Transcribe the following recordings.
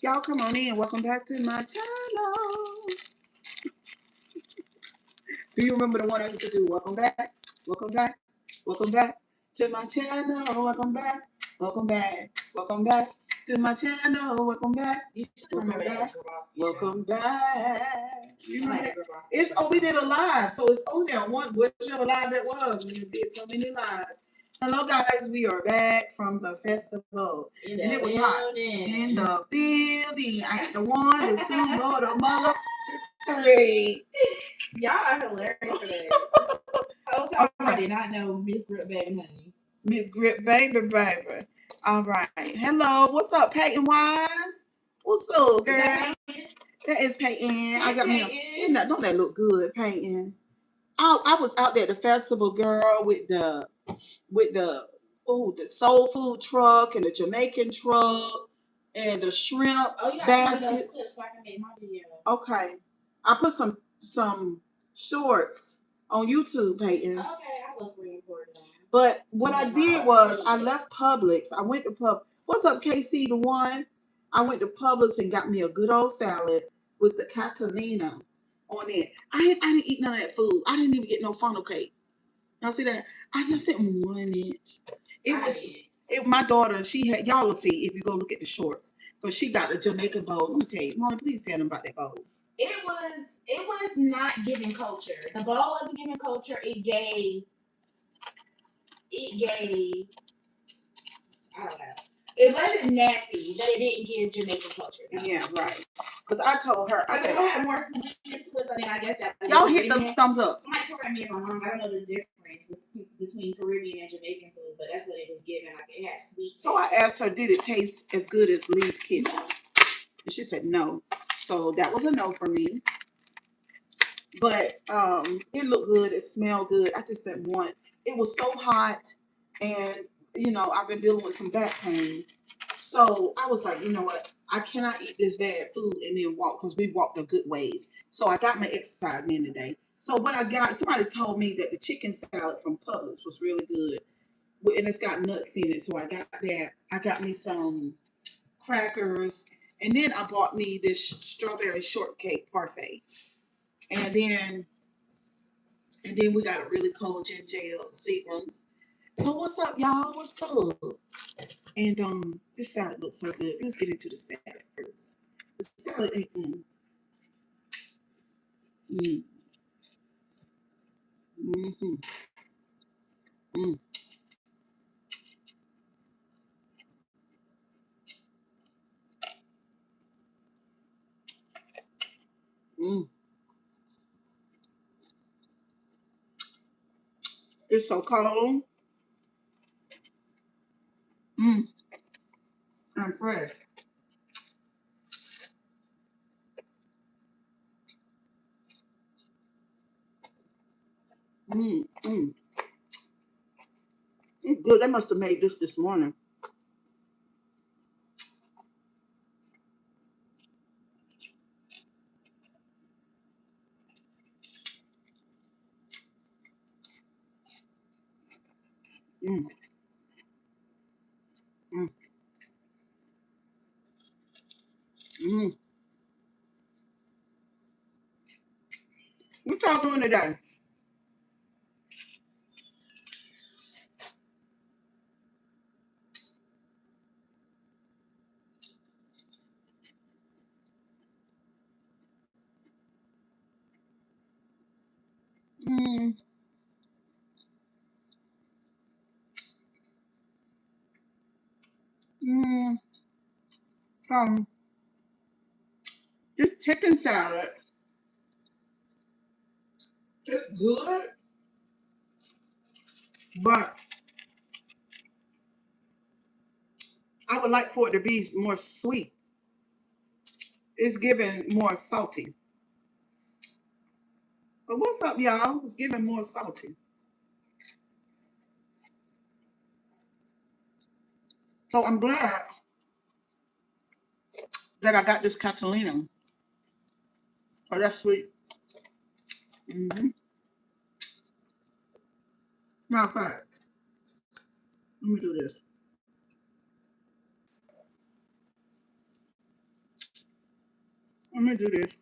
Y'all come on in. Welcome back to my channel. Do you remember the one I used to do? Welcome back. Welcome back. Welcome back to my channel. Welcome back. Welcome back. Welcome back to my channel. Welcome back. Welcome back. Welcome back. You remember that? It's we did a live, so it's on there. One whichever live it was. We did so many lives. Hello guys, we are back from the festival. And it was hot. In the building. I got the one, the two, Lord, the mother, three. Y'all are hilarious today. Whole time I did not know Miss Grip Baby Honey. Miss Grip Baby Baby. All right. Hello. What's up, Peyton Wise? What's up, girl? That is Peyton. I got me. Don't that look good, Peyton? I was out there at the festival, girl, with the soul food truck and the Jamaican truck and the shrimp basket. Those clips so I can make my video. Okay, I put some shorts on YouTube, Peyton. Okay, I was waiting for it. But what I did was I left Publix. I went to What's up, KC? The one. I went to Publix and got me a good old salad with the Catalina on it. I didn't eat none of that food. I didn't even get no funnel cake. Y'all see that? I just didn't want it. My daughter, she had, y'all will see if you go look at the shorts. But she got a Jamaican bowl. Let me tell you, Mona, please tell them about that bowl. It was not giving culture. The bowl wasn't giving culture. It gave I don't know. It wasn't nasty, but it didn't give Jamaican culture. No. Yeah, right. Because I told her, I said, I had more sweetness to it. I mean, I guess that. Y'all hit them thumbs up. Somebody correct me if I'm wrong. I don't know the difference between Caribbean and Jamaican food, but that's what it was giving. Like it had sweet. So I asked her, did it taste as good as Lee's Kitchen? And she said no. So that was a no for me. But it looked good. It smelled good. I just didn't want. It was so hot, and I've been dealing with some back pain. So I was like, you know what? I cannot eat this bad food and then walk because we walked a good ways. So I got my exercise in today. So what I got, somebody told me that the chicken salad from Publix was really good, and it's got nuts in it. So I got that. I got me some crackers, and then I bought me this strawberry shortcake parfait. And then we got a really cold ginger ale, Seagram's. So what's up, y'all? What's up? And this salad looks so good. Let's get into the salad first. The salad ain't It's so cold. And fresh. It's good. They must have made this morning. Mm. Mm. Mm. What y'all doing today? Mm. Mm. This chicken salad, it's good, but I would like for it to be more sweet. It's giving more salty. But what's up, y'all? It's giving more salty. So I'm glad that I got this Catalina. Oh, that's sweet. Matter of fact, let me do this. Let me do this.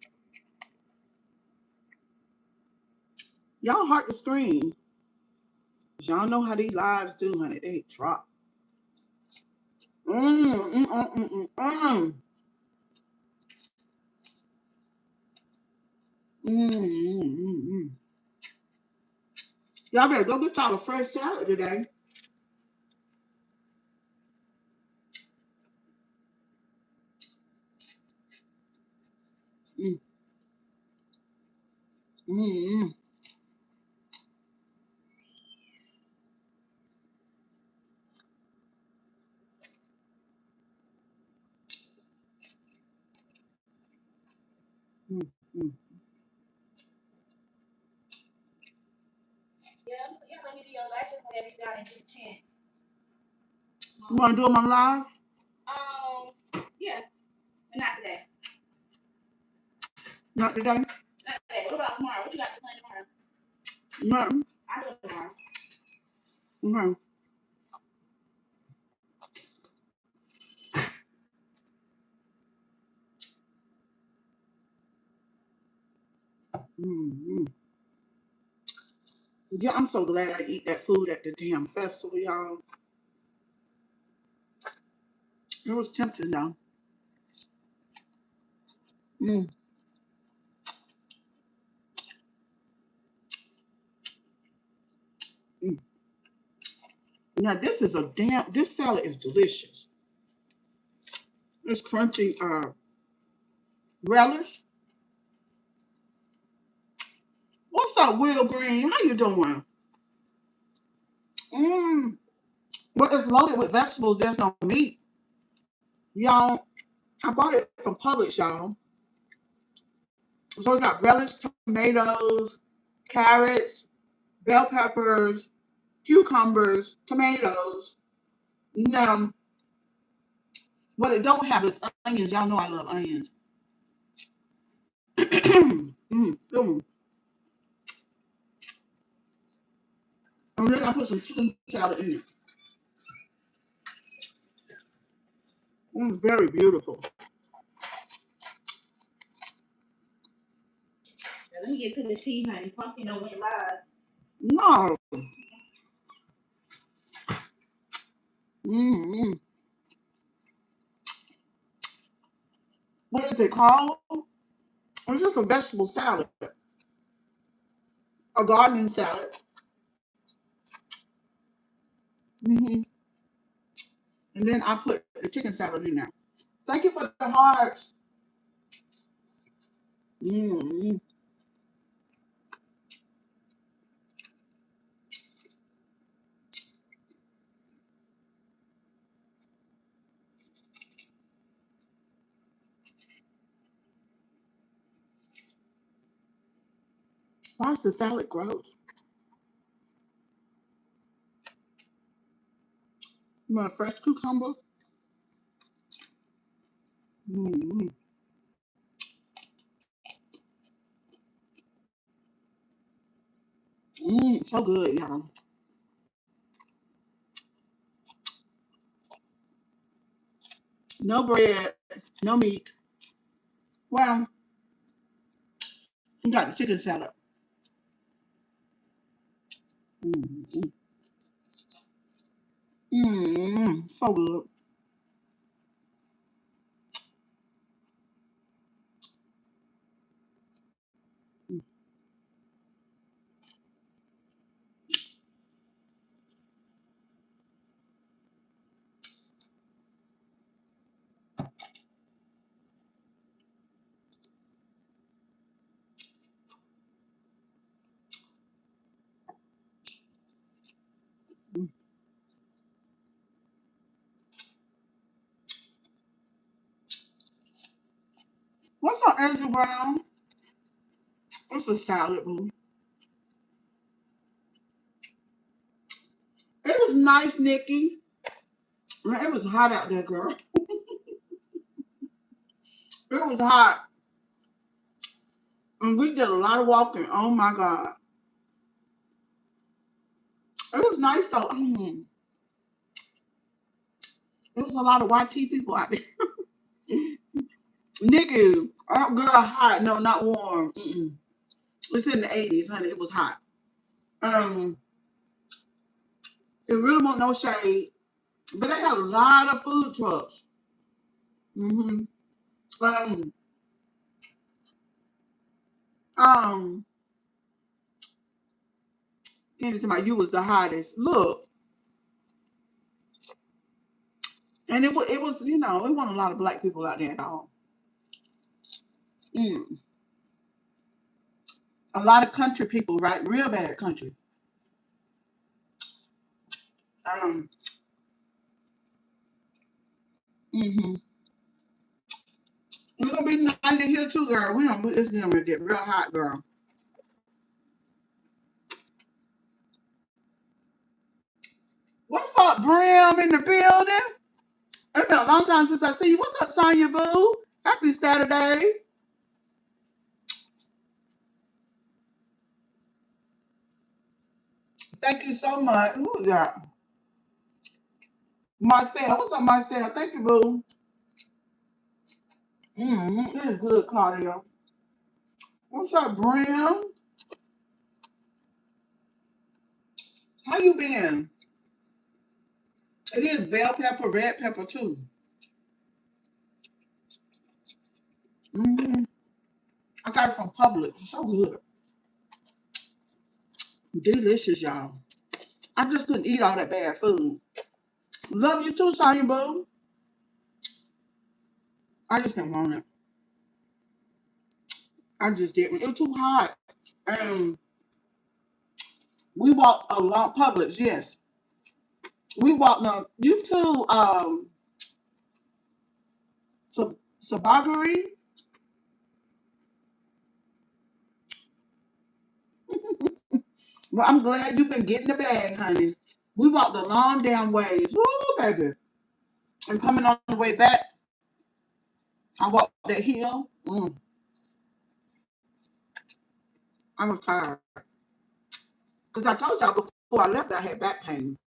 Y'all heart the screen. Y'all know how these lives do, honey. They drop. Mm, mm, mm, mm, mm, mm. Y'all better go get y'all a fresh salad today. Mm, mm, mm, mm. Yeah, let me do your lashes whenever you got into the chin. You want to do them on live? Yeah, but not today. Not today? Not today. What about tomorrow? What you got to plan tomorrow? Nothing. I do it tomorrow. Okay. Mm-hmm. Yeah, I'm so glad I eat that food at the damn festival, y'all. It was tempting, though. Mm. Mm. Now, this salad is delicious. It's crunchy relish. What's up, Will Green? How you doing? Mmm. But it's loaded with vegetables. There's no meat. Y'all, I bought it from Publix, y'all. So it's got relish, tomatoes, carrots, bell peppers, cucumbers, tomatoes. Now, what it don't have is onions. Y'all know I love onions. Mm. And then I put some chicken salad in it. It's very beautiful. Now, let me get to the tea, honey. Pumpkin don't went live. No. Mm-hmm. What is it called? It's just a vegetable salad. A gardening salad. Mm-hmm. And then I put the chicken salad in there. Thank you for the hearts. Mm-hmm. Why is the salad gross? You want a fresh cucumber? Mm-hmm. So good, y'all. No bread, no meat. Well, you got the chicken salad. Mm-hmm. So good. Mm. What's up, Angel Brown? What's a salad, boo? It was nice, Nikki. Man, it was hot out there, girl. It was hot. And we did a lot of walking. Oh my God. It was nice though. There was a lot of YT people out there. Nikki, Oh, girl, hot. No, not warm. It's in the 80s, honey. It was hot. Um, it really wasn't no shade, but they had a lot of food trucks. Mm-hmm. Um, um, Candy to my you was the hottest. Look, and it was it wasn't a lot of black people out there at all. Mm. A lot of country people, right? Real bad country. Um, mm-hmm. It's gonna be 90 here too, girl. We don't. It's gonna get real hot, girl. What's up, Brim in the building? It's been a long time since I see you. What's up, Sonya Boo? Happy Saturday. Thank you so much. Who is that? Marcel. What's up, Marcel? Thank you, Boo. It is good, Claudia. What's up, Brim? How you been? It is bell pepper, red pepper too. hmm I got it from Publix. It's so good. Delicious, y'all. I just couldn't eat all that bad food. Love you too, Sonya Boo. I just didn't want it. I just didn't. It was too hot. And we walked a lot. Publix, yes. We walked up. You too, Sabagari. Well, I'm glad you've been getting the bag, honey. We walked a long damn ways. Woo, baby. And coming on the way back, I walked that hill. I was tired. Because I told y'all before I left, I had back pain.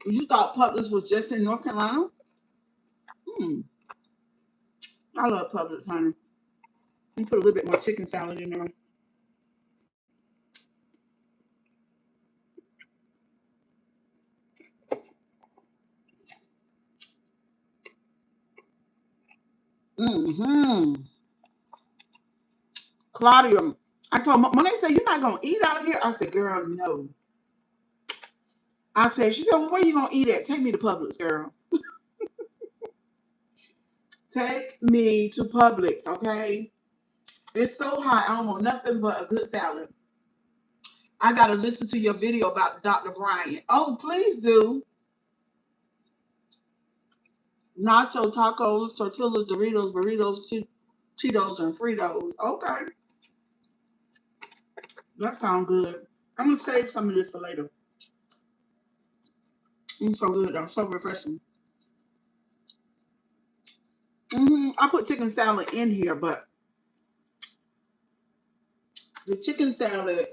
You thought Publix was just in North Carolina? Hmm. I love Publix, honey. You put a little bit more chicken salad in there. Mm-hmm. Claudia, I told when they said you're not gonna eat out here, I said, girl, no. I said, she said, well, where you gonna eat at? Take me to Publix, girl. Take me to Publix, okay? It's so hot. I don't want nothing but a good salad. I gotta listen to your video about Dr. Bryant. Oh, please do. Nacho tacos, tortillas, Doritos, burritos, Cheetos, and Fritos. Okay, that sounds good. I'm gonna save some of this for later. It's so good. I'm so refreshing. I put chicken salad in here, but the chicken salad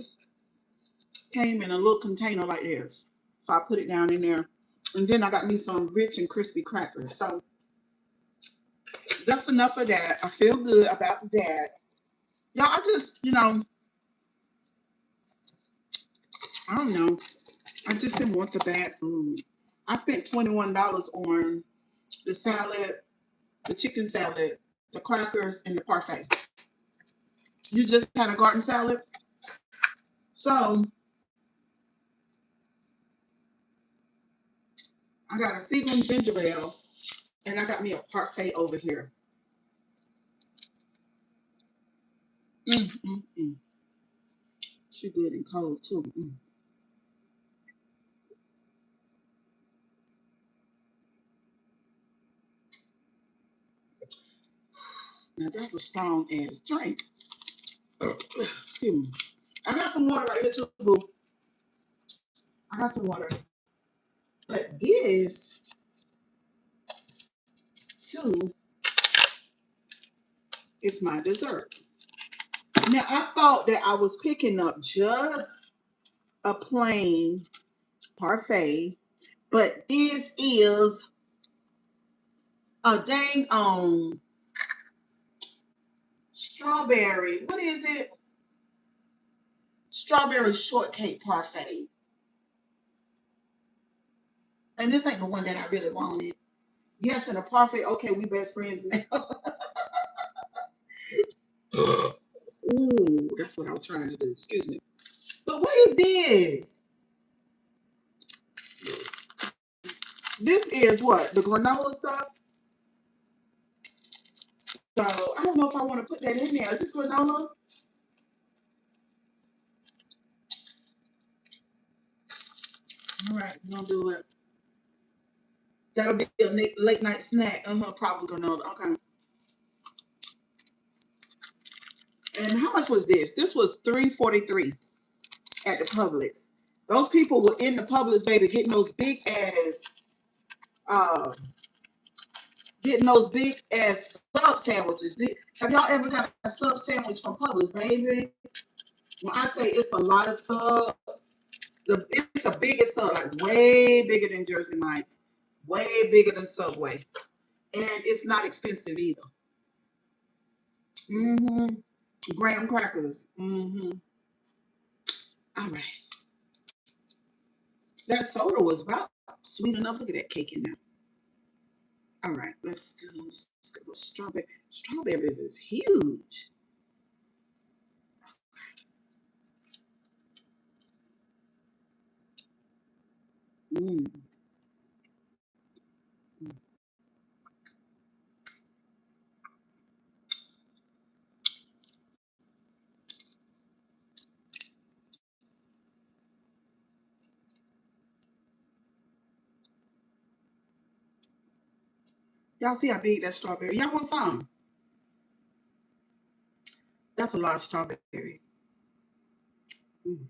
came in a little container like this. So I put it down in there. And then I got me some rich and crispy crackers. So that's enough of that. I feel good about that. Y'all, I just, I don't know. I just didn't want the bad food. I spent $21 on the salad, the chicken salad, the crackers, and the parfait. You just had a garden salad? So I got a Seagram ginger ale, and I got me a parfait over here. Mm, mm, mm. She good and cold too. Now that's a strong ass drink. Excuse me. I got some water right here too, boo. I got some water. But this too is my dessert. Now I thought that I was picking up just a plain parfait, but this is a dang strawberry. What is it? Strawberry shortcake parfait. And this ain't the one that I really wanted. Yes, and a parfait. Okay, we best friends now. Ooh, that's what I was trying to do. Excuse me. But what is this? This is what? The granola stuff? So I don't know if I want to put that in there. Is this granola? All right, we're gonna do it. That'll be a late night snack. Probably granola. Okay. And how much was this? This was $3.43 at the Publix. Those people were in the Publix, baby, getting those big uh sub sandwiches. Have y'all ever got a sub sandwich from Publix, baby? When I say it's a lot of sub, it's the biggest sub, like way bigger than Jersey Mike's, way bigger than Subway, and it's not expensive either. Graham crackers. All right. That soda was about sweet enough. Look at that cake in there. All right, let's go strawberry. Strawberries is huge. Mm. Y'all see how big that strawberry? Y'all want some? That's a lot of strawberry. Mm.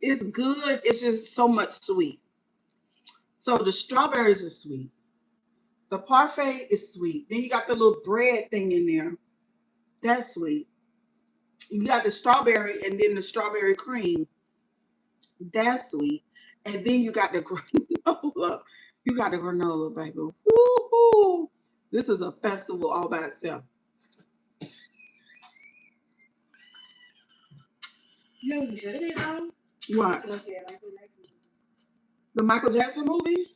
It's good. It's just so much sweet. So the strawberries are sweet. The parfait is sweet. Then you got the little bread thing in there. That's sweet. You got the strawberry and then the strawberry cream. That's sweet. And then you got the granola. You got the granola, baby. Woo-hoo. This is a festival all by itself. You know what you should have did though? What? The Michael Jackson movie?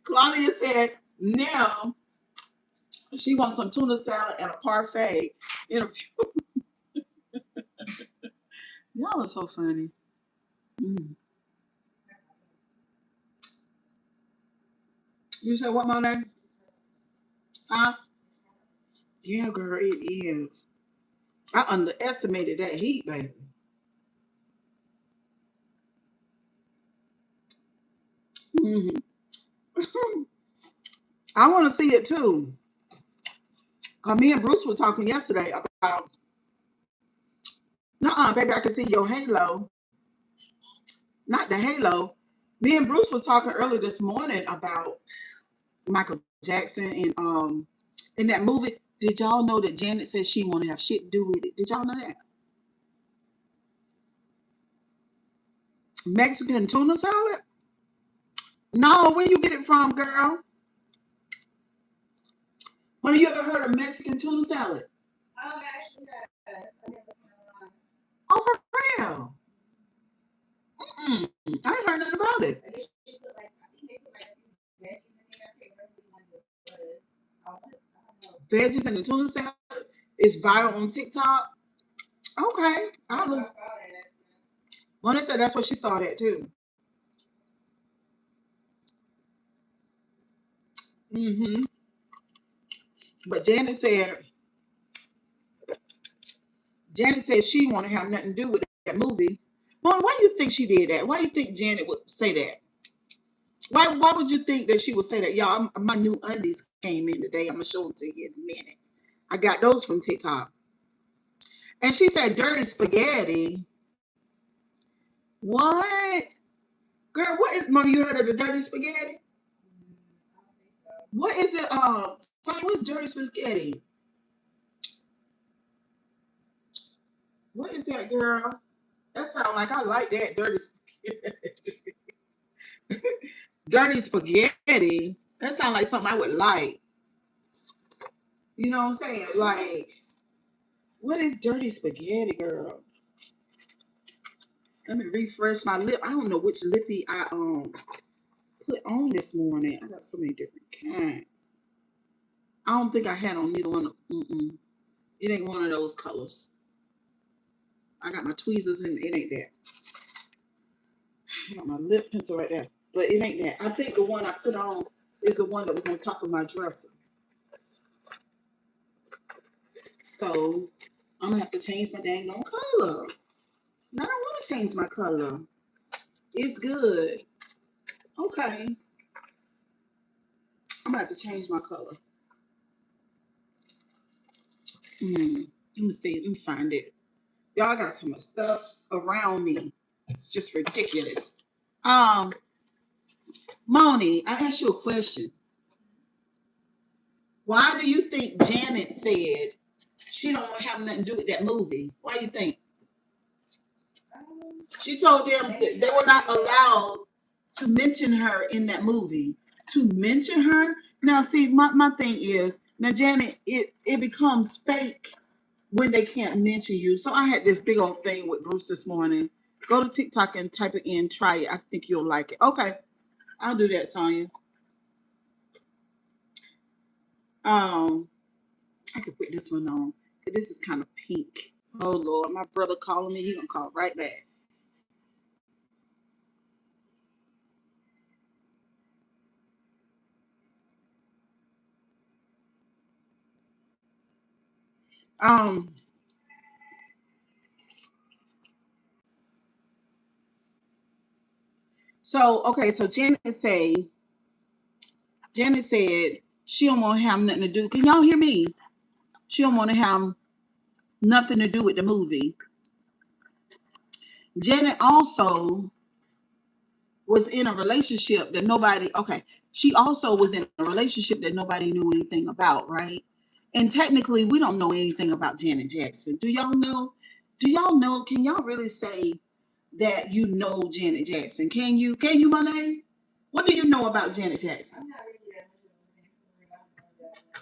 Claudia said now she wants some tuna salad and a parfait in a few. Y'all are so funny. You said what, my name? Huh? Yeah, girl, it is. I underestimated that heat, baby. Hmm. I want to see it too. Cause me and Bruce were talking yesterday about, baby, I can see your halo. Not the halo. Me and Bruce were talking earlier this morning about Michael Jackson and in that movie. Did y'all know that Janet said she want to have shit to do with it? Did y'all know that? Mexican tuna salad? No, where you get it from, girl? When you ever heard of Mexican tuna salad? Oh, actually, Oh, for real? I ain't heard nothing about it. I guess you put like, I think they put like veggies in there. I don't know. Veggies and the tuna salad is viral on TikTok. Okay, I look. Mona said that's what she saw that too. Mm-hmm. But Janet said she want to have nothing to do with that movie. Well, why do you think she did that? Why do you think Janet would say that? Why would you think that she would say that? Y'all, my new undies came in today. I'm gonna show them to you in a minute. I got those from TikTok. And she said dirty spaghetti. What? Girl, what is Mom, you heard of the dirty spaghetti? What is it? Sonny, what's dirty spaghetti? What is that, girl? That sounds like I like that dirty spaghetti. Dirty spaghetti. That sounds like something I would like. You know what I'm saying? Like, what is dirty spaghetti, girl? Let me refresh my lip. I don't know which lippy I put on this morning. I got so many different kinds. I don't think I had on neither one. It ain't one of those colors. I got my tweezers and it ain't that. I got my lip pencil right there, but it ain't that. I think the one I put on is the one that was on top of my dresser. So I'm gonna have to change my dang on color. I don't want to change my color. It's good. Okay. I'm gonna have to change my color. Let me see. Let me find it. Y'all got so much stuff around me. It's just ridiculous. Moni, I asked you a question. Why do you think Janet said she don't have nothing to do with that movie? Why do you think? She told them that they were not allowed to mention her in that movie. To mention her? Now, see, my thing is, now, Janet, it becomes fake when they can't mention you. So I had this big old thing with Bruce this morning. Go to TikTok and type it in, try it. I think you'll like it. Okay, I'll do that, Sonya. I could put this one on. This is kind of pink. Oh Lord, my brother calling me. He gonna call right back. Um. So okay. So Janet said she don't want to have nothing to do. Can y'all hear me? She don't want to have nothing to do with the movie. Janet also was in a relationship that nobody. Okay, she also was in a relationship that nobody knew anything about, right? And technically, we don't know anything about Janet Jackson. Do y'all know? Do y'all know? Can y'all really say that you know Janet Jackson? Can you, Monet? What do you know about Janet Jackson?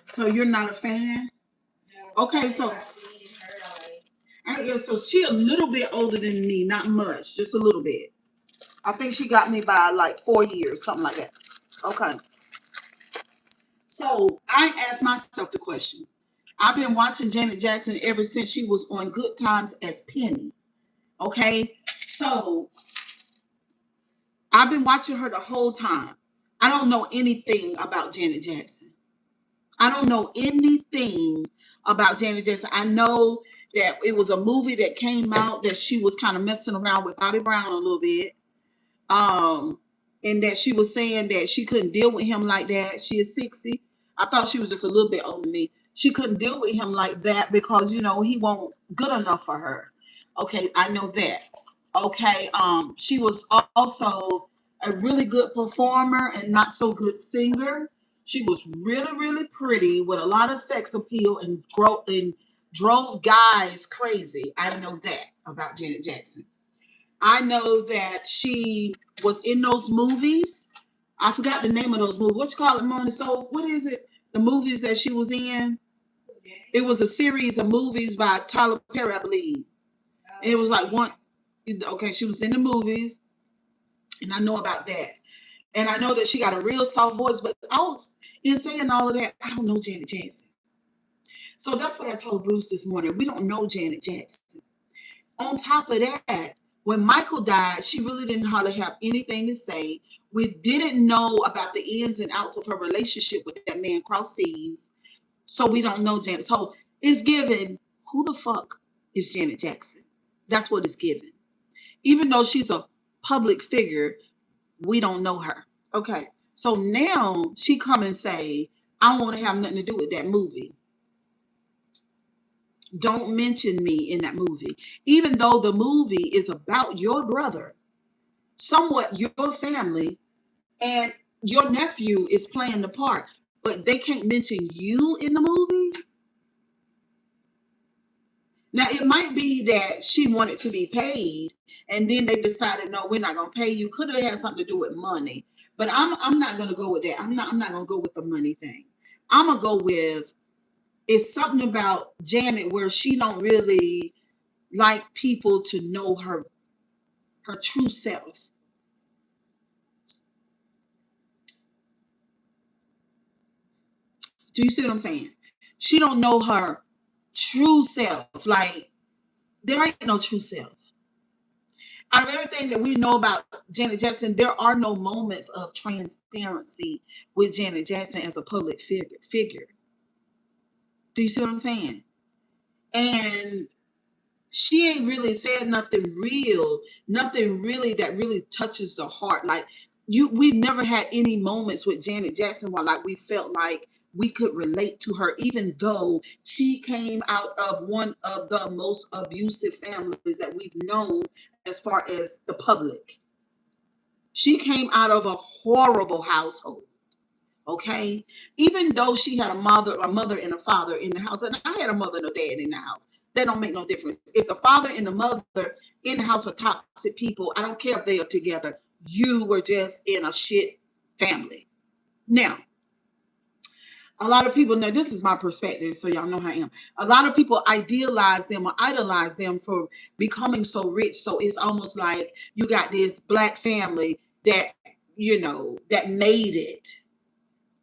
So you're not a fan? Okay, so so she a little bit older than me, not much, just a little bit. I think she got me by like 4 years, something like that. Okay. So I asked myself the question. I've been watching Janet Jackson ever since she was on Good Times as Penny. Okay. So I've been watching her the whole time. I don't know anything about Janet Jackson. I don't know anything about Janet Jackson. I know that it was a movie that came out that she was kind of messing around with Bobby Brown a little bit. And that she was saying that she couldn't deal with him like that. She is 60. I thought she was just a little bit older than me. She couldn't deal with him like that because, he won't good enough for her. Okay, I know that. Okay, she was also a really good performer and not so good singer. She was really, really pretty with a lot of sex appeal and drove guys crazy. I know that about Janet Jackson. I know that she was in those movies. I forgot the name of those movies. What you call it, Mona? So what is it? The movies that she was in? It was a series of movies by Tyler Perry, I believe. And it was like one. Okay, she was in the movies, and I know about that. And I know that she got a real soft voice. But I was in saying all of that, I don't know Janet Jackson. So that's what I told Bruce this morning. We don't know Janet Jackson. On top of that, when Michael died, she really didn't hardly have anything to say. We didn't know about the ins and outs of her relationship with that man cross seas. So we don't know Janet. So it's given, who the fuck is Janet Jackson? That's what it's given. Even though she's a public figure, we don't know her. Okay. So now she come and say, I want to have nothing to do with that movie. Don't mention me in that movie. Even though the movie is about your brother, somewhat your family, and your nephew is playing the part, but they can't mention you in the movie. Now, it might be that she wanted to be paid, and then they decided, no, we're not going to pay you. Could have had something to do with money, but I'm not going to go with that. I'm not going to go with the money thing. I'm going to go with, it's something about Janet where she don't really like people to know her true self. Do you see what I'm saying? She don't know her true self. Like, there ain't no true self. Out of everything that we know about Janet Jackson, there are no moments of transparency with Janet Jackson as a public figure. Do you see what I'm saying? And she ain't really said nothing real, nothing really that really touches the heart. Like, we've never had any moments with Janet Jackson where like we felt like we could relate to her, even though she came out of one of the most abusive families that we've known as far as the public. She came out of a horrible household. Okay, even though she had a mother and a father in the house, and I had a mother and a dad in the house, that don't make no difference. If the father and the mother in the house are toxic people, I don't care if they are together. You were just in a shit family. Now, a lot of people know, this is my perspective, so y'all know how I am. A lot of people idealize them or idolize them for becoming so rich. So it's almost like you got this black family that, that made it.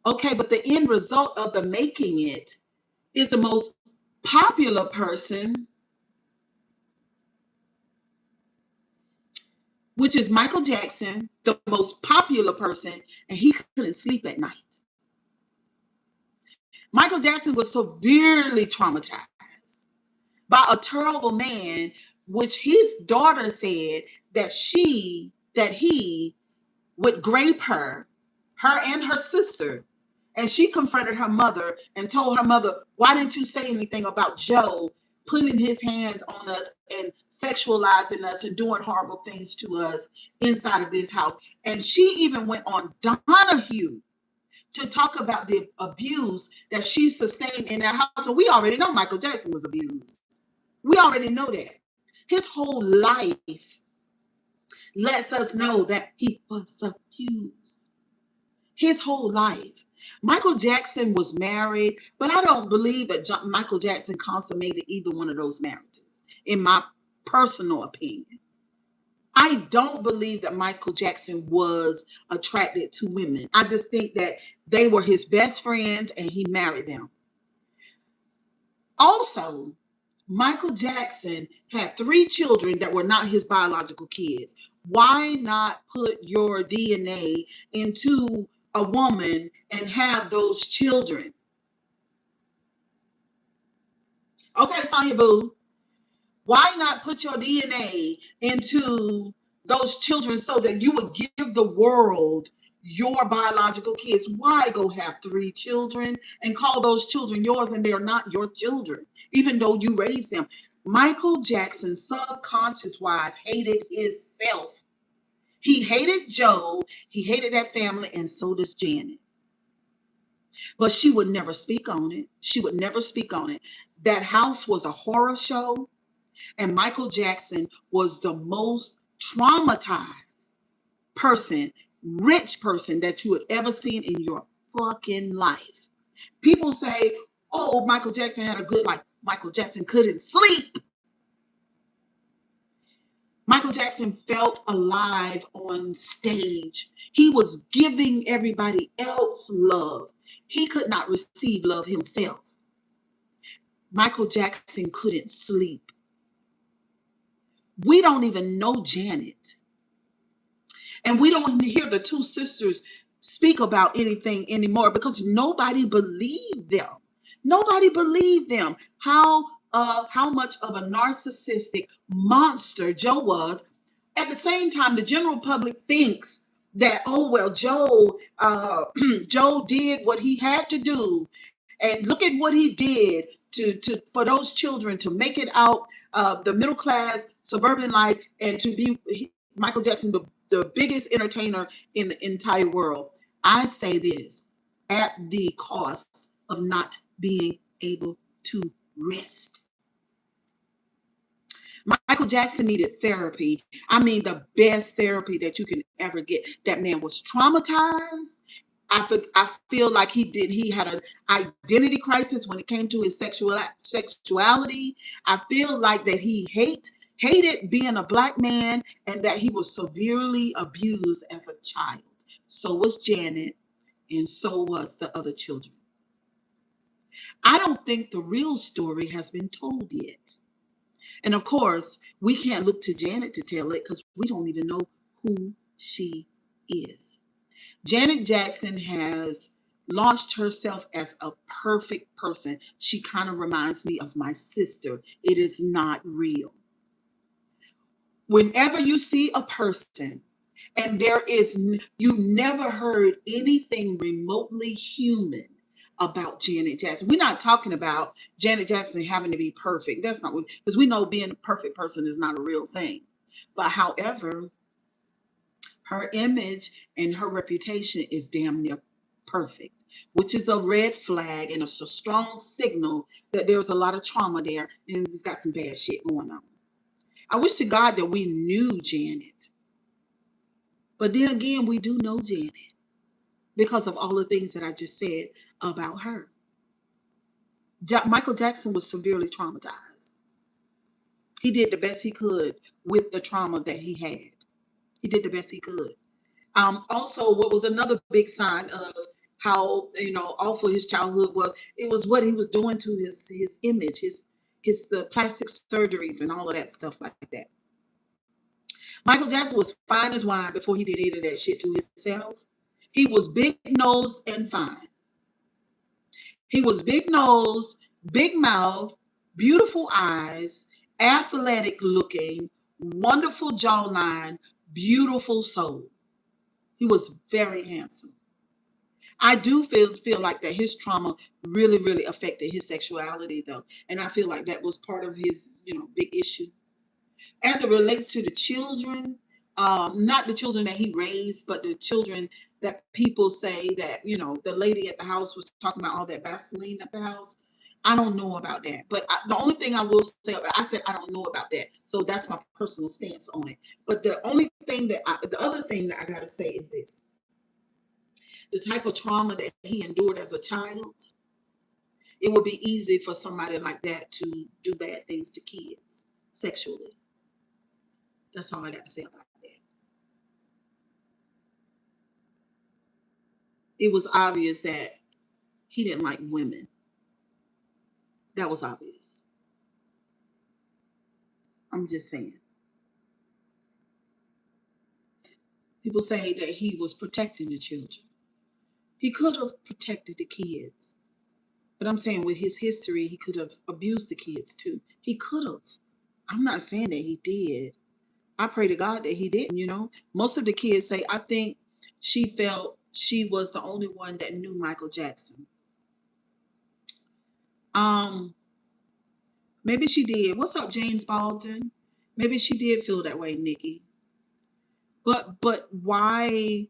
Okay, but the end result of the making it is the most popular person, which is Michael Jackson, the most popular person, and he couldn't sleep at night. Michael Jackson was severely traumatized by a terrible man, which his daughter said that he would grape her and her sister. And she confronted her mother and told her mother, why didn't you say anything about Joe putting his hands on us and sexualizing us and doing horrible things to us inside of this house? And she even went on Donahue to talk about the abuse that she sustained in that house. So we already know Michael Jackson was abused. We already know that. His whole life lets us know that he was abused. His whole life. Michael Jackson was married, but I don't believe that Michael Jackson consummated either one of those marriages, in my personal opinion. I don't believe that Michael Jackson was attracted to women. I just think that they were his best friends and he married them. Also, Michael Jackson had 3 children that were not his biological kids. Why not put your DNA into a woman and have those children? Okay, Sonya Boo. Why not put your DNA into those children so that you would give the world your biological kids? Why go have 3 children and call those children yours and they're not your children, even though you raised them? Michael Jackson, subconscious wise, hated himself. He hated Joe, he hated that family, and so does Janet. But she would never speak on it. She would never speak on it. That house was a horror show, and Michael Jackson was the most traumatized person, rich person that you had ever seen in your fucking life. People say, oh, Michael Jackson had a good life. Michael Jackson couldn't sleep. Michael Jackson felt alive on stage. He was giving everybody else love. He could not receive love himself. Michael Jackson couldn't sleep. We don't even know Janet. And we don't hear the two sisters speak about anything anymore because nobody believed them. Nobody believed them. How much of a narcissistic monster Joe was. At the same time, the general public thinks that, oh well, Joe did what he had to do, and look at what he did to for those children to make it out the middle class suburban life, and to be Michael Jackson, the biggest entertainer in the entire world. I say this at the cost of not being able to rest. Michael Jackson needed therapy. I mean, the best therapy that you can ever get. That man was traumatized. I feel like he had an identity crisis when it came to his sexuality. I feel like that he hated being a black man, and that he was severely abused as a child. So was Janet, and so was the other children. I don't think the real story has been told yet. And of course, we can't look to Janet to tell it because we don't even know who she is. Janet Jackson has launched herself as a perfect person. She kind of reminds me of my sister. It is not real. Whenever you see a person and you never heard anything remotely human about Janet Jackson. We're not talking about Janet Jackson having to be perfect. That's not what, because we know being a perfect person is not a real thing. But however, her image and her reputation is damn near perfect, which is a red flag and it's a strong signal that there's a lot of trauma there and it's got some bad shit going on. I wish to God that we knew Janet. But then again, we do know Janet because of all the things that I just said about her. Michael Jackson was severely traumatized. He did the best he could with the trauma that he had. He did the best he could. Also, what was another big sign of how awful his childhood was? It was what he was doing to his image, his the plastic surgeries and all of that stuff like that. Michael Jackson was fine as wine before he did any of that shit to himself. He was big nosed and fine. He was big nosed, big mouth, beautiful eyes, athletic looking, wonderful jawline, beautiful soul. He was very handsome. I do feel like that his trauma really, really affected his sexuality though. And I feel like that was part of his, big issue. As it relates to the children, not the children that he raised, but the children that people say that, the lady at the house was talking about all that Vaseline at the house. I don't know about that. But the only thing I will say, I said I don't know about that. So that's my personal stance on it. But the other thing that I got to say is this. The type of trauma that he endured as a child, it would be easy for somebody like that to do bad things to kids sexually. That's all I got to say about that. It was obvious that he didn't like women. That was obvious. I'm just saying. People say that he was protecting the children. He could have protected the kids. But I'm saying with his history, he could have abused the kids too. He could have. I'm not saying that he did. I pray to God that he didn't. Most of the kids say, I think she felt she was the only one that knew Michael Jackson. Maybe she did. What's up, James Baldwin? Maybe she did feel that way, Nikki. But why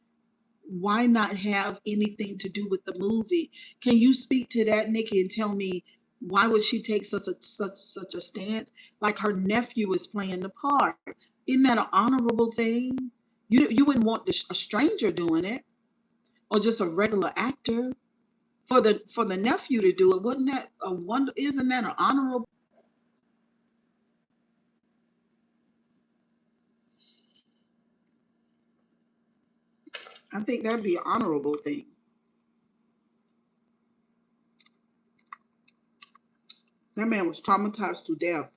not have anything to do with the movie? Can you speak to that, Nikki, and tell me why would she take such a stance? Like her nephew is playing the part. Isn't that an honorable thing? You wouldn't want a stranger doing it, or just a regular actor. For the nephew to do it, wasn't that a wonder? Isn't that an honorable? I think that'd be an honorable thing. That man was traumatized to death.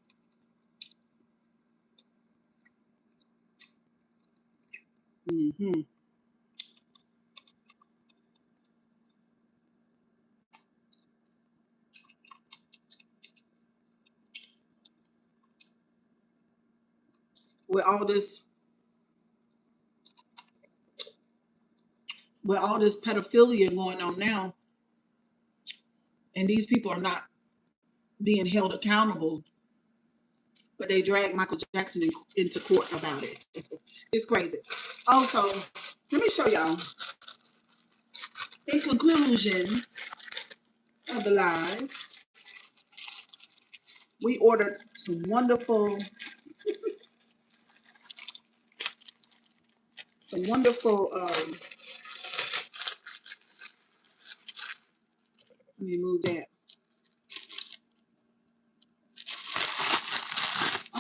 Hmm. Hmm. With all this, with all this pedophilia going on now, and these people are not being held accountable, but they drag Michael Jackson into court about it. It's crazy. Also, let me show y'all. In conclusion of the live, we ordered some wonderful. Let me move that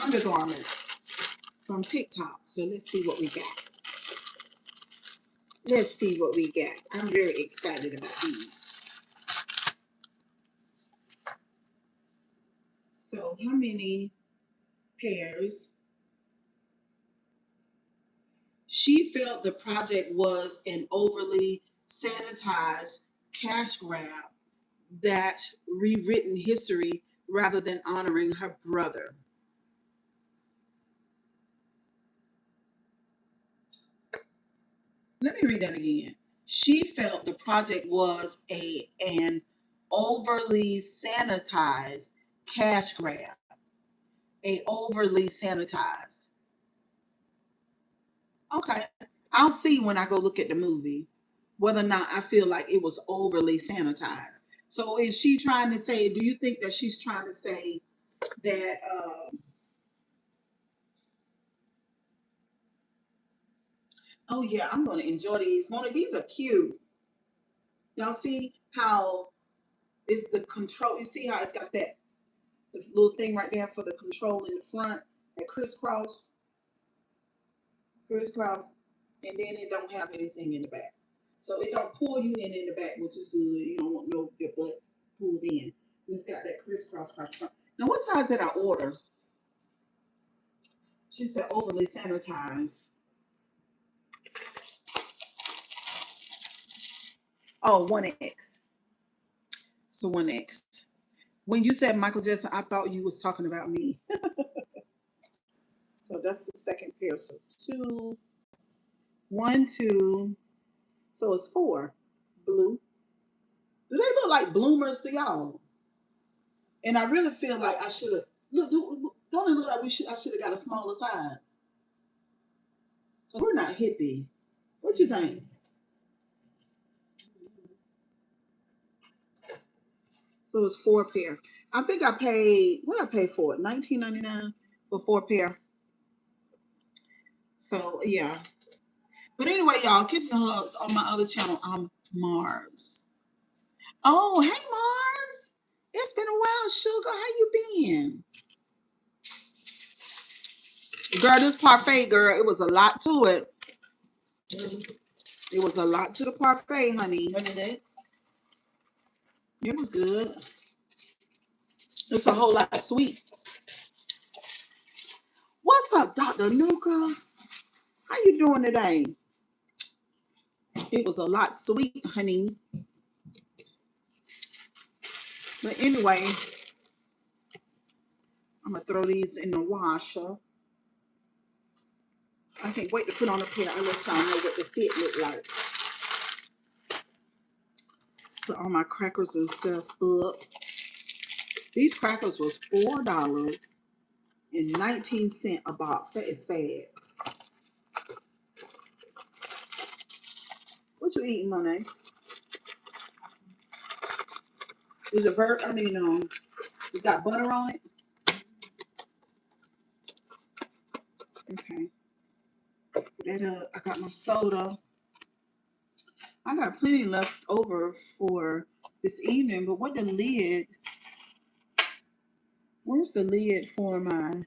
undergarments from TikTok. So let's see what we got. Let's see what we got. I'm very excited about these. So how many pairs? She felt the project was an overly sanitized cash grab that rewritten history rather than honoring her brother. Let me read that again. She felt the project was an overly sanitized cash grab. A overly sanitized. Okay. I'll see when I go look at the movie whether or not I feel like it was overly sanitized. So is she trying to say, do you think that she's trying to say that oh yeah, I'm gonna enjoy these. One of these are cute. Y'all see how it's the control. You see how it's got that the little thing right there for the control in the front, that crisscross, and then it don't have anything in the back. So it don't pull you in the back, which is good. You don't want no your butt pulled in. And it's got that crisscross across front. Now what size did I order? She said overly sanitized. Oh, 1X. So 1X. When you said Michael Jackson, I thought you was talking about me. So that's the second pair. So two, one, two. So it's four. Blue. Do they look like bloomers to y'all? And I really feel like I should have look. Don't it look like I should have got a smaller size? So we're not hippie. What you think? So it's four pair. I think I paid what I paid for it, 19.99 for four pair. So yeah. But anyway, y'all, kisses and hugs on my other channel. I'm Mars. Oh, hey Mars. It's been a while, sugar. How you been? Girl, this parfait, girl, it was a lot to it. It was a lot to the parfait, honey. What is it? It was good. It's a whole lot sweet. What's up, Dr. Luca? How you doing today? It was a lot sweet, honey. But anyway, I'm gonna throw these in the washer. I can't wait to put on a pair. I'll let y'all know what the fit look like. Put all my crackers and stuff up. These crackers was $4.19 a box. That is sad. What you eating, Monet? Is it it's got butter on it? Okay. Put that up. I got my soda. I got plenty left over for this evening, but where's the lid for my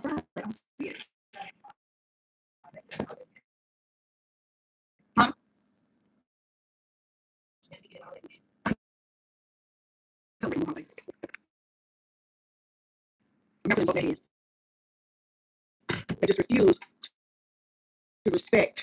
salad? I don't see it. Huh? refused to respect